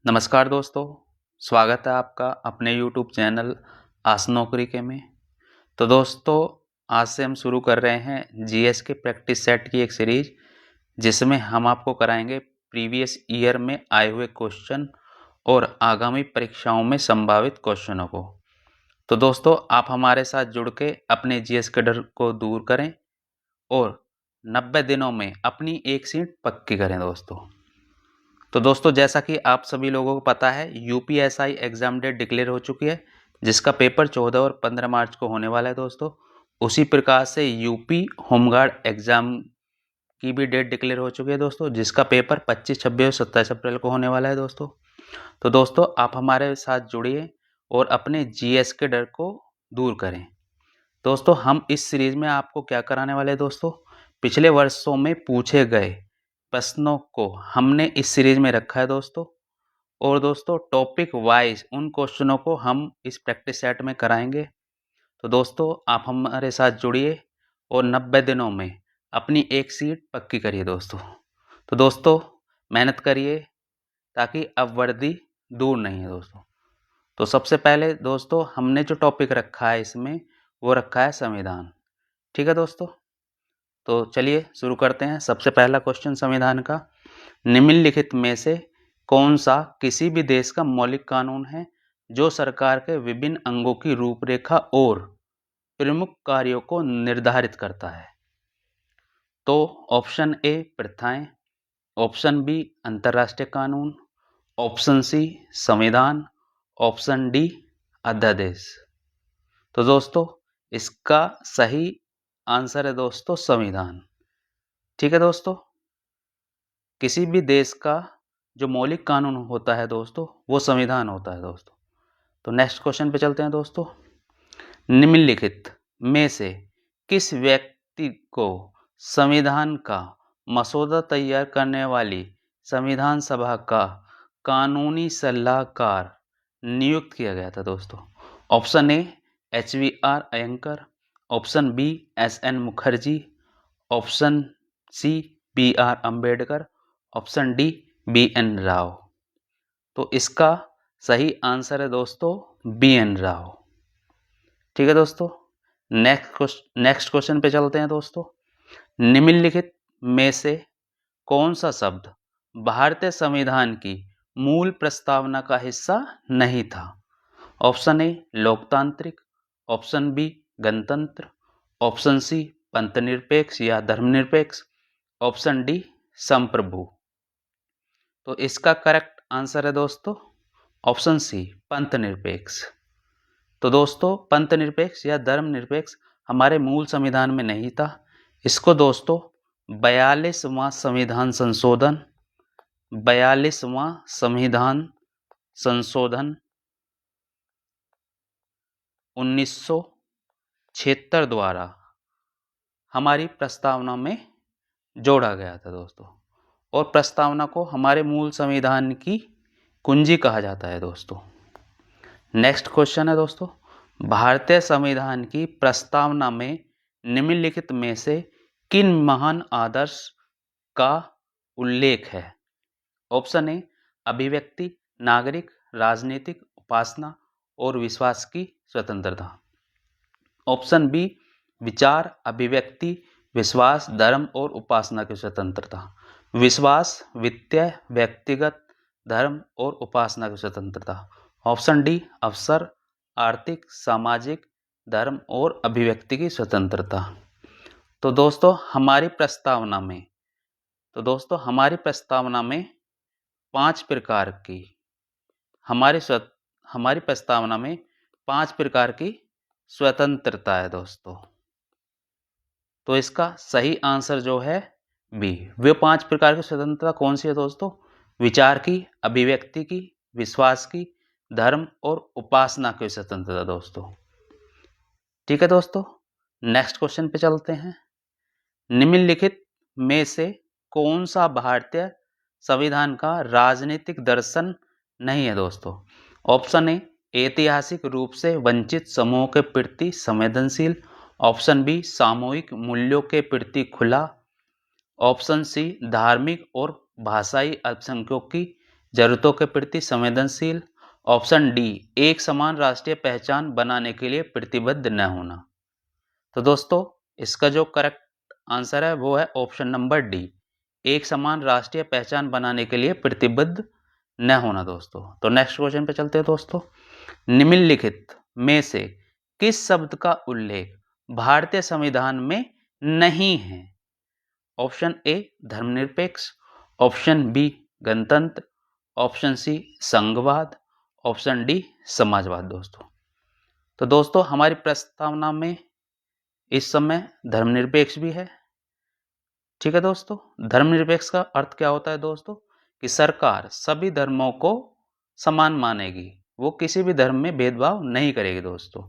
नमस्कार दोस्तों, स्वागत है आपका अपने YouTube चैनल आस नौकरी के में। तो दोस्तों, आज से हम शुरू कर रहे हैं जीएस के प्रैक्टिस सेट की एक सीरीज, जिसमें हम आपको कराएंगे प्रीवियस ईयर में आए हुए क्वेश्चन और आगामी परीक्षाओं में संभावित क्वेश्चनों को। तो दोस्तों, आप हमारे साथ जुड़ के अपने जीएस के डर को दूर करें और 90 दिनों में अपनी एक सीट पक्की करें दोस्तों। तो दोस्तों, जैसा कि आप सभी लोगों को पता है, यूपीएसआई एग्ज़ाम डेट डिक्लेयर हो चुकी है, जिसका पेपर 14 और 15 मार्च को होने वाला है दोस्तों। उसी प्रकार से यूपी होमगार्ड एग्ज़ाम की भी डेट डिक्लेयर हो चुकी है दोस्तों, जिसका पेपर 25, 26 और 27 अप्रैल को होने वाला है दोस्तों। तो दोस्तों, आप हमारे साथ जुड़िए और अपने जीएस के डर को दूर करें। दोस्तों, हम इस सीरीज़ में आपको क्या कराने वाले हैं दोस्तों, पिछले वर्षों में पूछे गए प्रश्नों को हमने इस सीरीज में रखा है दोस्तों। और दोस्तों, टॉपिक वाइज उन क्वेश्चनों को हम इस प्रैक्टिस सेट में कराएंगे। तो दोस्तों, आप हमारे साथ जुड़िए और 90 दिनों में अपनी एक सीट पक्की करिए दोस्तों। तो दोस्तों, मेहनत करिए, ताकि अब वर्दी दूर नहीं है दोस्तों। तो सबसे पहले दोस्तों, हमने जो टॉपिक रखा है इसमें, वो रखा है संविधान। ठीक है दोस्तों, तो चलिए शुरू करते हैं। सबसे पहला क्वेश्चन संविधान का, निम्नलिखित में से कौन सा किसी भी देश का मौलिक कानून है जो सरकार के विभिन्न अंगों की रूपरेखा और प्रमुख कार्यों को निर्धारित करता है? तो ऑप्शन ए प्रथाएं, ऑप्शन बी अंतर्राष्ट्रीय कानून, ऑप्शन सी संविधान, ऑप्शन डी अध्यादेश। तो दोस्तों, इसका सही आंसर है दोस्तों संविधान। ठीक है दोस्तों, किसी भी देश का जो मौलिक कानून होता है दोस्तों, वो संविधान होता है दोस्तों। तो नेक्स्ट क्वेश्चन पे चलते हैं दोस्तों। निम्नलिखित में से किस व्यक्ति को संविधान का मसौदा तैयार करने वाली संविधान सभा का कानूनी सलाहकार नियुक्त किया गया था दोस्तों? Option A HVR Ayyangar, option B SN Mukherjee, option C BR Ambedkar, option D BN Rao. तो इसका सही आंसर है दोस्तों BN राव। ठीक है दोस्तों, नेक्स्ट क्वेश्चन पे चलते हैं दोस्तों। निम्नलिखित में से कौन सा शब्द भारतीय संविधान की मूल प्रस्तावना का हिस्सा नहीं था? ऑप्शन ए लोकतांत्रिक, ऑप्शन बी गणतंत्र, ऑप्शन सी पंथनिरपेक्ष या धर्मनिरपेक्ष, ऑप्शन डी संप्रभु। तो इसका करेक्ट आंसर है दोस्तों ऑप्शन सी पंथनिरपेक्ष। तो दोस्तों, पंथनिरपेक्ष या धर्मनिरपेक्ष हमारे मूल संविधान में नहीं था। इसको दोस्तों 42वां संविधान संशोधन 1976 द्वारा हमारी प्रस्तावना में जोड़ा गया था दोस्तों। और प्रस्तावना को हमारे मूल संविधान की कुंजी कहा जाता है दोस्तों। नेक्स्ट क्वेश्चन है दोस्तों, भारतीय संविधान की प्रस्तावना में निम्नलिखित में से किन महान आदर्श का उल्लेख है? ऑप्शन ए अभिव्यक्ति, नागरिक, राजनीतिक, उपासना और विश्वास की स्वतंत्रता, ऑप्शन बी विचार, अभिव्यक्ति, विश्वास, धर्म और उपासना की स्वतंत्रता, विश्वास, वित्तीय, व्यक्तिगत, धर्म और उपासना की स्वतंत्रता, ऑप्शन डी अवसर, आर्थिक, सामाजिक, धर्म और अभिव्यक्ति की स्वतंत्रता। तो दोस्तों, हमारी प्रस्तावना में 5 प्रकार की हमारी प्रस्तावना में 5 प्रकार की स्वतंत्रता है दोस्तों। तो इसका सही आंसर जो है बी। वे 5 प्रकार की स्वतंत्रता कौन सी है दोस्तों? विचार की, अभिव्यक्ति की, विश्वास की, धर्म और उपासना की स्वतंत्रता दोस्तों। ठीक है दोस्तों, नेक्स्ट क्वेश्चन पे चलते हैं। निम्नलिखित में से कौन सा भारतीय संविधान का राजनीतिक दर्शन नहीं है दोस्तों? ऑप्शन ए ऐतिहासिक रूप से वंचित समूहों के प्रति संवेदनशील, ऑप्शन बी सामूहिक मूल्यों के प्रति खुला, ऑप्शन सी धार्मिक और भाषाई अल्पसंख्यकों की जरूरतों के प्रति संवेदनशील। ऑप्शन डी, एक समान राष्ट्रीय पहचान बनाने के लिए प्रतिबद्ध न होना। तो दोस्तों इसका जो करेक्ट आंसर है वो है ऑप्शन नंबर डी, एक समान राष्ट्रीय पहचान बनाने के लिए प्रतिबद्ध न होना दोस्तों। तो नेक्स्ट क्वेश्चन पे चलते हैं दोस्तों। निम्नलिखित में से किस शब्द का उल्लेख भारतीय संविधान में नहीं है? ऑप्शन ए धर्मनिरपेक्ष, ऑप्शन बी गणतंत्र, ऑप्शन सी संघवाद, ऑप्शन डी समाजवाद दोस्तों। तो दोस्तों हमारी प्रस्तावना में इस समय धर्मनिरपेक्ष भी है। ठीक है दोस्तों, धर्मनिरपेक्ष का अर्थ क्या होता है दोस्तों? कि सरकार सभी धर्मों को समान मानेगी, वो किसी भी धर्म में भेदभाव नहीं करेगी दोस्तों।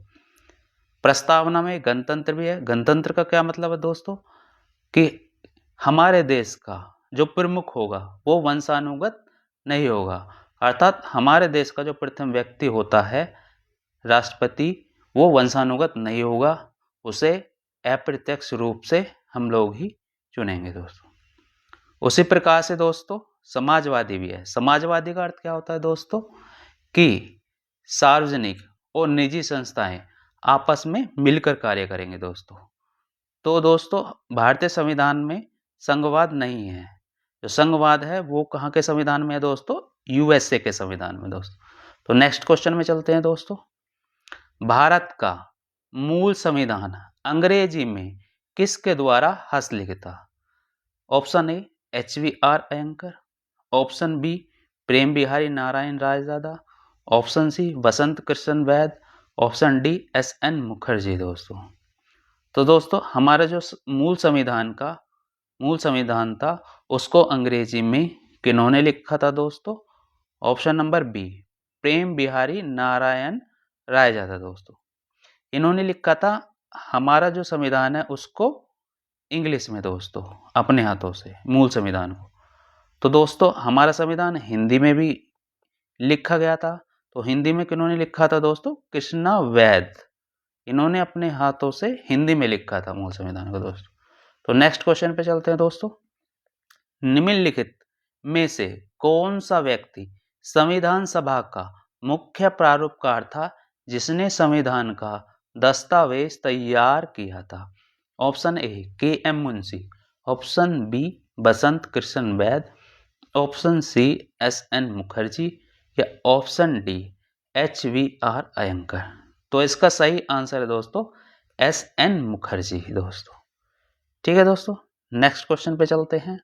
प्रस्तावना में गणतंत्र भी है। गणतंत्र का क्या मतलब है दोस्तों? कि हमारे देश का जो प्रमुख होगा वो वंशानुगत नहीं होगा, अर्थात हमारे देश का जो प्रथम व्यक्ति होता है राष्ट्रपति, वो वंशानुगत नहीं होगा, उसे अप्रत्यक्ष रूप से हम लोग ही चुनेंगे दोस्तों। उसी प्रकार से दोस्तों समाजवादी भी है। समाजवादी का अर्थ क्या होता है दोस्तों? कि सार्वजनिक और निजी संस्थाएं आपस में मिलकर कार्य करेंगे दोस्तों। तो दोस्तों भारतीय संविधान में संघवाद नहीं है। जो संघवाद है वो कहाँ के संविधान में है दोस्तों? यूएसए के संविधान में दोस्तों। तो नेक्स्ट क्वेश्चन में चलते हैं दोस्तों। भारत का मूल संविधान अंग्रेजी में किसके द्वारा हस्तलिखित था? Option A HVR Ayyangar, option B Prem Behari Narain Raizada, option C Basant Krishna Vaid, option D SN Mukherjee दोस्तों। तो दोस्तों हमारा जो मूल संविधान था उसको अंग्रेजी में किन्होंने लिखा था दोस्तों? Option number B Prem Behari Narain Raizada दोस्तों। इन्होंने लिखा था हमारा जो संविधान है उसको इंग्लिश में दोस्तों, अपने हाथों से मूल संविधान को। तो दोस्तों हमारा संविधान हिंदी में भी लिखा गया था। तो हिंदी में किन्होंने लिखा था दोस्तों? कृष्णा वैद। इन्होंने अपने हाथों से हिंदी में लिखा था मूल संविधान को दोस्तों। तो नेक्स्ट क्वेश्चन पे चलते हैं दोस्तों। निम्नलिखित में से कौन सा व्यक्ति संविधान सभा का मुख्य प्रारूपकार था जिसने संविधान का दस्तावेज तैयार किया था? Option A KM Munshi, option B Basant Krishna Vaid, option C SN Mukherjee या ऑप्शन डी HVR अयंकर। तो इसका सही आंसर है दोस्तों SN मुखर्जी दोस्तों। ठीक है दोस्तों, नेक्स्ट क्वेश्चन पे चलते हैं।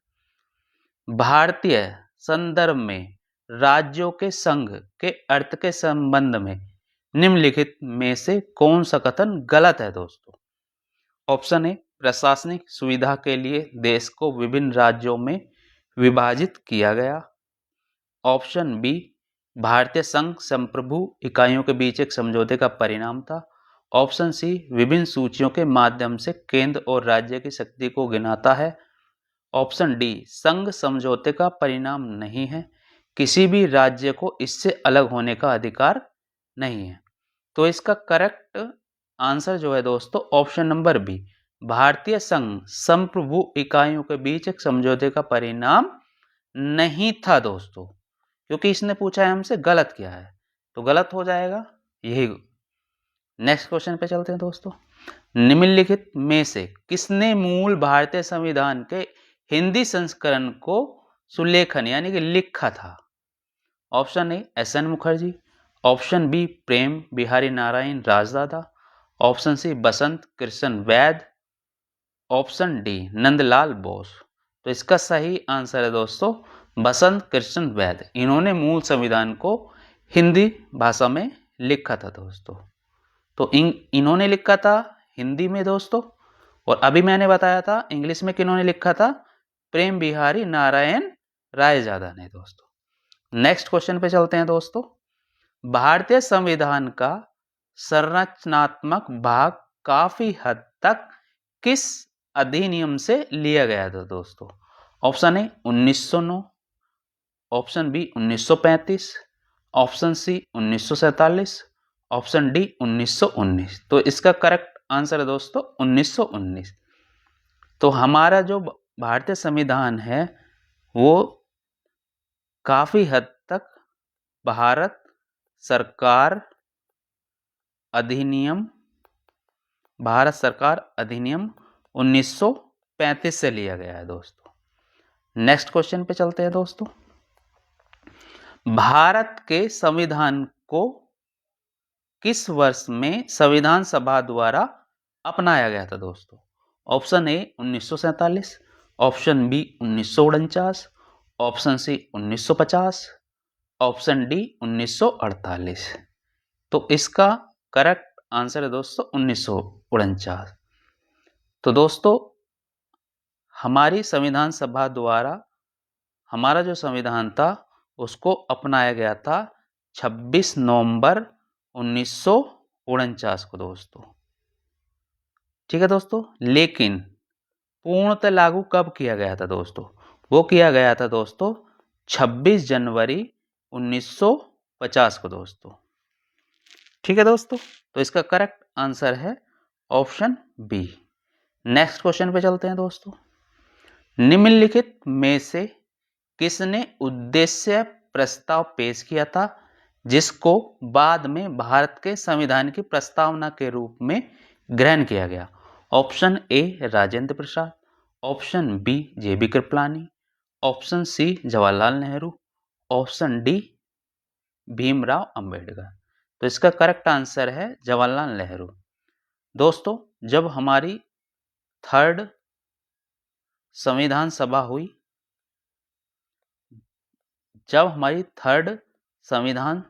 भारतीय संदर्भ में राज्यों के संघ के अर्थ के संबंध में निम्नलिखित में से कौन सा कथन गलत है दोस्तों? ऑप्शन ए प्रशासनिक सुविधा के लिए देश को विभिन्न राज्यों में विभाजित किया गया, ऑप्शन बी भारतीय संघ संप्रभु इकाइयों के बीच एक समझौते का परिणाम था, ऑप्शन सी विभिन्न सूचियों के माध्यम से केंद्र और राज्य की शक्ति को गिनाता है, ऑप्शन डी संघ समझौते का परिणाम नहीं है, किसी भी राज्य को इससे अलग होने का अधिकार नहीं है। तो इसका करेक्ट आंसर जो है दोस्तों ऑप्शन नंबर बी भारतीय संघ संप्रभु इकाइयों के बीच एक समझौते का परिणाम नहीं था दोस्तों, क्योंकि इसने पूछा है हमसे गलत क्या है, तो गलत हो जाएगा यही। नेक्स्ट क्वेश्चन पे चलते हैं दोस्तों। निम्नलिखित में से किसने मूल भारतीय संविधान के हिंदी संस्करण को सुलेखन यानी कि लिखा था? Option A SN Mukherjee, option B Prem Behari Narain Raizada, option C Basant Krishna Vaid, option D Nandlal Bose. तो इसका सही आंसर है दोस्तों बसंत कृष्ण वैद। इन्होंने मूल संविधान को हिंदी भाषा में लिखा था दोस्तों। तो इन्होंने लिखा था हिंदी में दोस्तों, और अभी मैंने बताया था इंग्लिश में किन्होंने लिखा था? प्रेम बिहारी नारायण रायजादा ने दोस्तों। नेक्स्ट क्वेश्चन पे चलते हैं दोस्तों। भारतीय संविधान का संरचनात्मक भाग काफी हद तक किस अधिनियम से लिया गया था दोस्तों? Option A 1909, option B 1935, option C 1947, option D 1919। तो इसका करेक्ट आंसर है दोस्तों 1919। तो हमारा जो भारतीय संविधान है वो काफी हद भारत सरकार अधिनियम 1935 से लिया गया है दोस्तों। नेक्स्ट क्वेश्चन पे चलते हैं दोस्तों। भारत के संविधान को किस वर्ष में संविधान सभा द्वारा अपनाया गया था दोस्तों? Option A 1947, option B 1949, option C 1950, option D 1948। तो इसका करेक्ट आंसर है दोस्तों 1949। तो दोस्तों हमारी संविधान सभा द्वारा हमारा जो संविधान था उसको अपनाया गया था 26 नवंबर 1949 को दोस्तों। ठीक है दोस्तों, लेकिन पूर्णतः लागू कब किया गया था दोस्तों? वो किया गया था दोस्तों 26 जनवरी 1950 को दोस्तों। ठीक है दोस्तों, तो इसका करेक्ट आंसर है ऑप्शन बी। नेक्स्ट क्वेश्चन पे चलते हैं दोस्तों। निम्नलिखित में से किसने उद्देश्य प्रस्ताव पेश किया था जिसको बाद में भारत के संविधान की प्रस्तावना के रूप में ग्रहण किया गया? Option A Rajendra Prasad, option B JB Kripalani, option C Jawaharlal Nehru, option D Bhimrao Ambedkar. तो इसका करेक्ट आंसर है जवाहरलाल नेहरू। दोस्तों जब हमारी थर्ड संविधान सभा हुई, जब हमारी थर्ड संविधान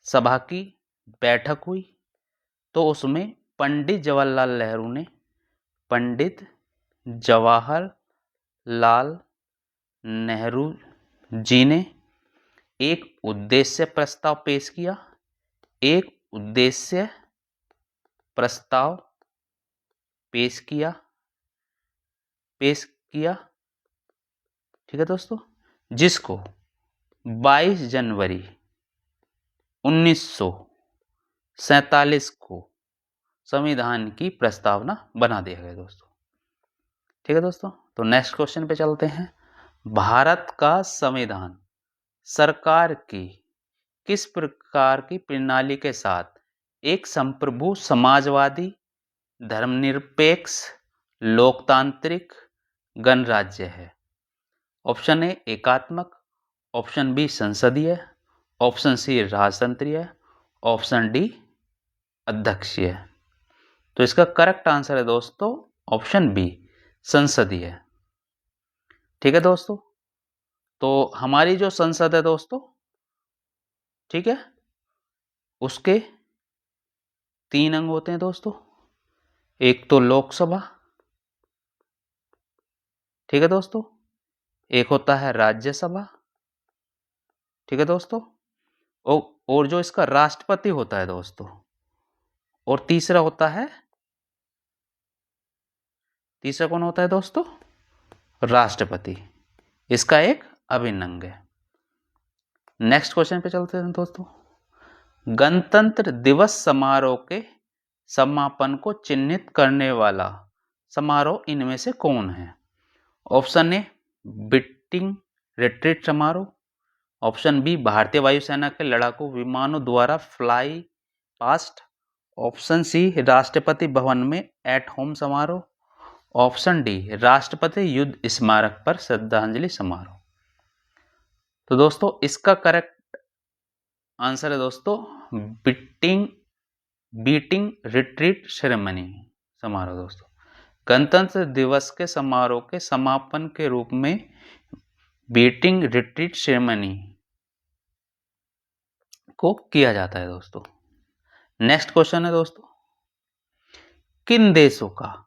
सभा की बैठक हुई तो उसमें पंडित जवाहरलाल नेहरू जी ने एक उद्देश्य प्रस्ताव पेश किया, एक उद्देश्य प्रस्ताव पेश किया। ठीक है दोस्तों, जिसको 22 जनवरी 1947 को संविधान की प्रस्तावना बना दिया गया दोस्तों। ठीक है दोस्तों, तो नेक्स्ट क्वेश्चन पे चलते हैं। भारत का संविधान सरकार की किस प्रकार की प्रणाली के साथ एक संप्रभु समाजवादी धर्मनिरपेक्ष लोकतांत्रिक गणराज्य है? ऑप्शन ए एकात्मक, ऑप्शन बी संसदीय, ऑप्शन सी राजतंत्रीय, ऑप्शन डी अध्यक्षीय। तो इसका करेक्ट आंसर है दोस्तों ऑप्शन बी संसदीय। ठीक है दोस्तों, तो हमारी जो संसद है दोस्तों, ठीक है, उसके 3 अंग होते हैं दोस्तों। एक तो लोकसभा, ठीक है दोस्तों, एक होता है राज्यसभा, ठीक है दोस्तों, और जो इसका राष्ट्रपति होता है दोस्तों, और तीसरा कौन होता है दोस्तों? राष्ट्रपति। इसका एक अभिन्न अंग है। नेक्स्ट क्वेश्चन पे चलते हैं दोस्तों। गणतंत्र दिवस समारोह के समापन को चिन्हित करने वाला समारोह इनमें से कौन है? ऑप्शन ए बीटिंग रिट्रीट समारोह, ऑप्शन बी भारतीय वायुसेना के लड़ाकू विमानों द्वारा fly past, option C Rashtrapati Bhavan में एट होम समारोह, ऑप्शन डी राष्ट्रपति युद्ध स्मारक पर श्रद्धांजलि समारोह। तो दोस्तों इसका करेक्ट आंसर है दोस्तों बीटिंग रिट्रीट सेरेमनी समारोह दोस्तों। गणतंत्र दिवस के समारोह के समापन के रूप में बीटिंग रिट्रीट सेरेमनी को किया जाता है दोस्तों। नेक्स्ट क्वेश्चन है दोस्तों, किन देशों का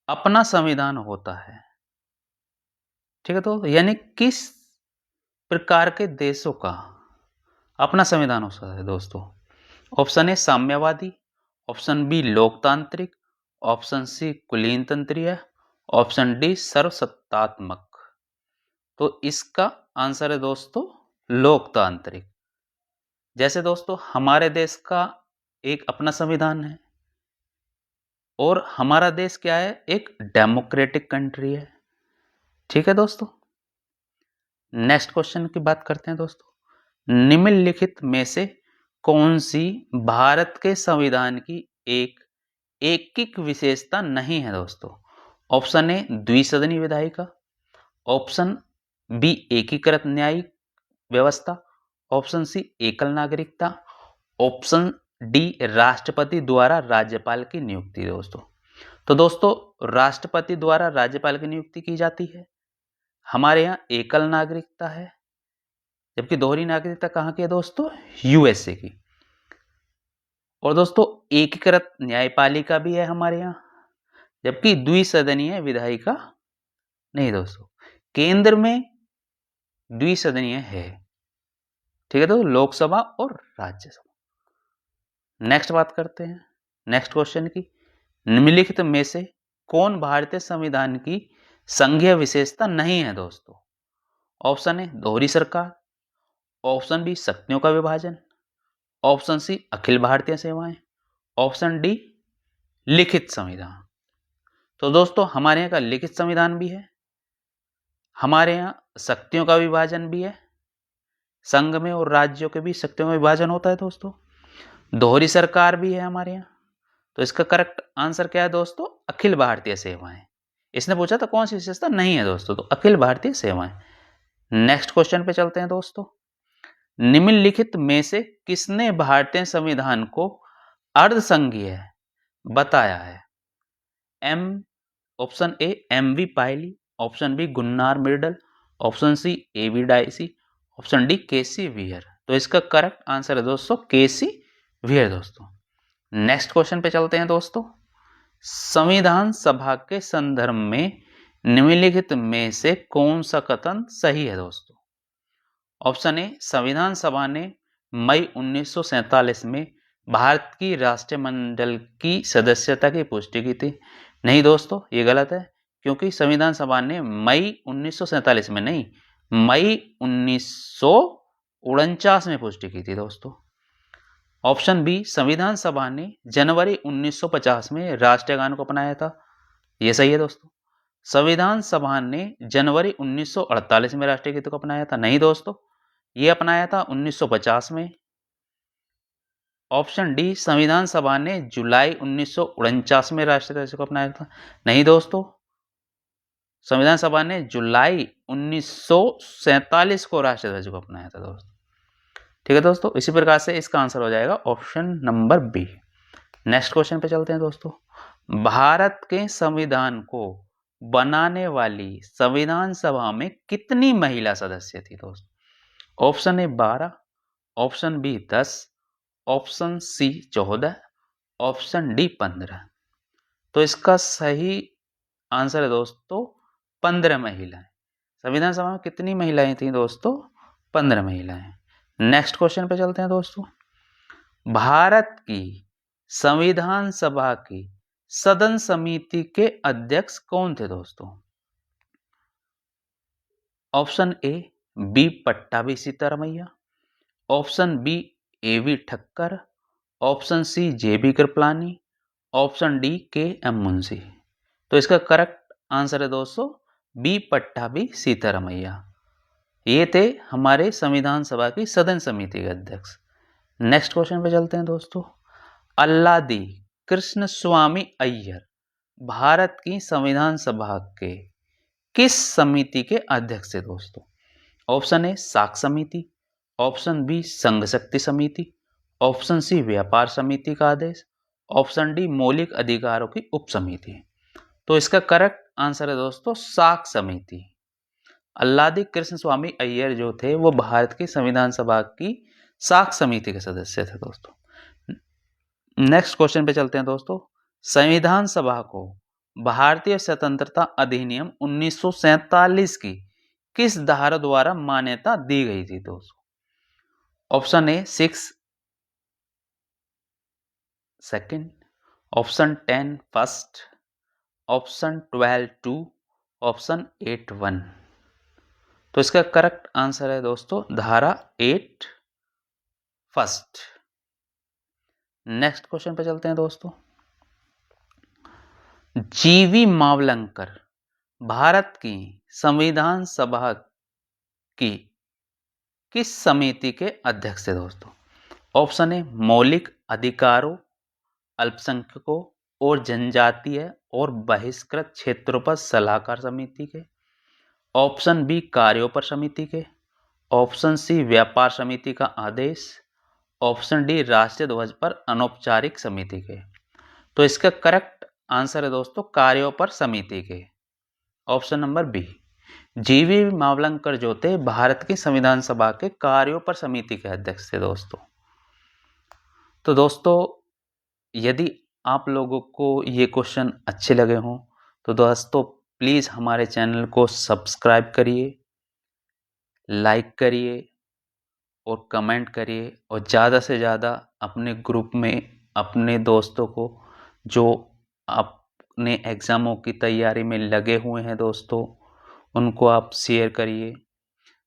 अपना संविधान होता है? ठीक है, तो यानी किस प्रकार के देशों का अपना संविधान होता है दोस्तों? ऑप्शन ए साम्यवादी, ऑप्शन बी लोकतांत्रिक, ऑप्शन सी कुलीन तंत्रीय, ऑप्शन डी सर्वसत्तात्मक। तो इसका आंसर है दोस्तों लोकतांत्रिक। जैसे दोस्तों हमारे देश का एक अपना संविधान है और हमारा देश क्या है? एक डेमोक्रेटिक कंट्री है। ठीक है दोस्तों, नेक्स्ट क्वेश्चन की बात करते हैं दोस्तों। निम्नलिखित में से कौन सी भारत के संविधान की एक विशेषता नहीं है दोस्तों? ऑप्शन ए द्विसदनीय विधायिका, ऑप्शन बी एकीकृत न्यायिक व्यवस्था, ऑप्शन सी एकल नागरिकता, ऑप्शन डी राष्ट्रपति द्वारा राज्यपाल की नियुक्ति। दोस्तों तो दोस्तों राष्ट्रपति द्वारा राज्यपाल की नियुक्ति की जाती है, हमारे यहाँ एकल नागरिकता है, जबकि दोहरी नागरिकता कहाँ की है दोस्तों? यूएसए की। और दोस्तों एकीकृत न्यायपालिका भी है हमारे यहाँ, जबकि द्विसदनीय विधायिका नहीं दोस्तों। केंद्र में द्विसदनीय है, ठीक है दोस्तों, लोकसभा और राज्यसभा। नेक्स्ट बात करते हैं नेक्स्ट क्वेश्चन की। निम्नलिखित में से कौन भारतीय संविधान की संघीय विशेषता नहीं है दोस्तों? ऑप्शन ए दोहरी सरकार, ऑप्शन बी शक्तियों का विभाजन, ऑप्शन सी अखिल भारतीय सेवाएं, ऑप्शन डी लिखित संविधान। तो दोस्तों हमारे यहाँ का लिखित संविधान भी है, हमारे यहाँ शक्तियों का विभाजन भी है, संघ में और राज्यों के बीच शक्तियों का विभाजन होता है दोस्तों, दोहरी सरकार भी है हमारे यहाँ। तो इसका करेक्ट आंसर क्या है दोस्तों? अखिल भारतीय सेवाएं। इसने पूछा था कौन सी विशेषता नहीं है दोस्तों, तो अखिल भारतीय सेवाएं। नेक्स्ट क्वेश्चन पे चलते हैं दोस्तों। निम्नलिखित में से किसने भारतीय संविधान को अर्धसंघीय बताया है? Option A M V Pylee, option B Gunnar Myrdal, option C A V Dicey, option D KC Wheare. तो इसका करेक्ट आंसर है दोस्तों केसी वियर दोस्तों। नेक्स्ट क्वेश्चन पे चलते हैं दोस्तों। संविधान सभा के संदर्भ में निम्नलिखित में से कौन सा कथन सही है दोस्तों? ऑप्शन ए संविधान सभा ने मई 1947 में भारत की राष्ट्रमंडल की सदस्यता की पुष्टि की थी। नहीं दोस्तों ये गलत है, क्योंकि संविधान सभा ने मई 1947 में नहीं, मई 1949 में पुष्टि की थी दोस्तों। ऑप्शन बी संविधान सभा ने जनवरी 1950 में राष्ट्रीय गान को अपनाया था, यह सही है दोस्तों। संविधान सभा ने जनवरी 1948 में राष्ट्रीय गीत को अपनाया था, नहीं दोस्तों ये अपनाया था 1950 में। ऑप्शन डी संविधान सभा ने जुलाई 1949 में राष्ट्रीय ध्वज को अपनाया था, नहीं दोस्तों संविधान सभा ने जुलाई 1947 को राष्ट्रीय ध्वज को अपनाया था दोस्तों। ठीक है दोस्तों, इसी प्रकार से इसका आंसर हो जाएगा option number B. Next question पे चलते हैं दोस्तों। भारत के संविधान को बनाने वाली संविधान सभा में कितनी महिला सदस्य थी दोस्तों? Option A 12, option B 10, option C 14, option D 15। तो इसका सही आंसर है दोस्तों 15 महिलाएं। संविधान सभा में कितनी महिलाएं थी दोस्तों? 15 महिलाएं। नेक्स्ट क्वेश्चन पे चलते हैं दोस्तों। भारत की संविधान सभा की सदन समिति के अध्यक्ष कौन थे दोस्तों? Option A B Pattabhi Sitaramayya, option B A V Thakkar, option C J B Kripalani, option D K M Munshi. तो इसका करेक्ट आंसर है दोस्तों बी पट्टाभी सीतारमैया, ये थे हमारे संविधान सभा की सदन समिति के अध्यक्ष। नेक्स्ट क्वेश्चन पे चलते हैं दोस्तों। अल्लादी कृष्ण स्वामी अय्यर भारत की संविधान सभा के किस समिति के अध्यक्ष थे दोस्तों? ऑप्शन ए साख समिति, ऑप्शन बी संघ शक्ति समिति, ऑप्शन सी व्यापार समिति का आदेश, ऑप्शन डी मौलिक अधिकारों की उप समिति। तो इसका करेक्ट आंसर है दोस्तों साख समिति। अल्लादी कृष्ण स्वामी अय्यर जो थे वो भारत की संविधान सभा की साख समिति के सदस्य थे दोस्तों। नेक्स्ट क्वेश्चन पे चलते हैं दोस्तों। संविधान सभा को भारतीय स्वतंत्रता अधिनियम 1947 की किस धारा द्वारा मान्यता दी गई थी दोस्तों? ऑप्शन ए 6 second, option 10 first, option 12 2, option 8 1। तो इसका करेक्ट आंसर है दोस्तों धारा 8 फर्स्ट। नेक्स्ट क्वेश्चन पे चलते हैं दोस्तों। जीवी मावलंकर भारत की संविधान सभा की किस समिति के अध्यक्ष थे दोस्तों? ऑप्शन ए मौलिक अधिकारों, अल्पसंख्यकों और जनजातीय और बहिष्कृत क्षेत्रों पर सलाहकार समिति के। ऑप्शन बी कार्यों पर समिति के। ऑप्शन सी व्यापार समिति का आदेश। ऑप्शन डी राष्ट्रीय ध्वज पर अनौपचारिक समिति के। तो इसका करेक्ट आंसर है दोस्तों कार्यों पर समिति के, ऑप्शन नंबर बी। जीवी मावलंकर जो थे भारत की संविधान सभा के कार्यों पर समिति के अध्यक्ष थे दोस्तों। तो दोस्तों यदि आप लोगों को ये क्वेश्चन अच्छे लगे हों तो दोस्तों प्लीज़ हमारे चैनल को सब्सक्राइब करिए, लाइक करिए और कमेंट करिए और ज़्यादा से ज़्यादा अपने ग्रुप में अपने दोस्तों को जो अपने एग्ज़ामों की तैयारी में लगे हुए हैं दोस्तों उनको आप शेयर करिए।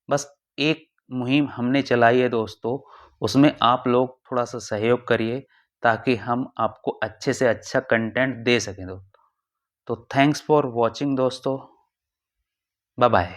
बस एक मुहिम हमने चलाई है दोस्तों, उसमें आप लोग थोड़ा सा सहयोग करिए ताकि हम आपको अच्छे से अच्छा कंटेंट दे सकें दोस्तों। तो थैंक्स फॉर वॉचिंग दोस्तों, बाय बाय।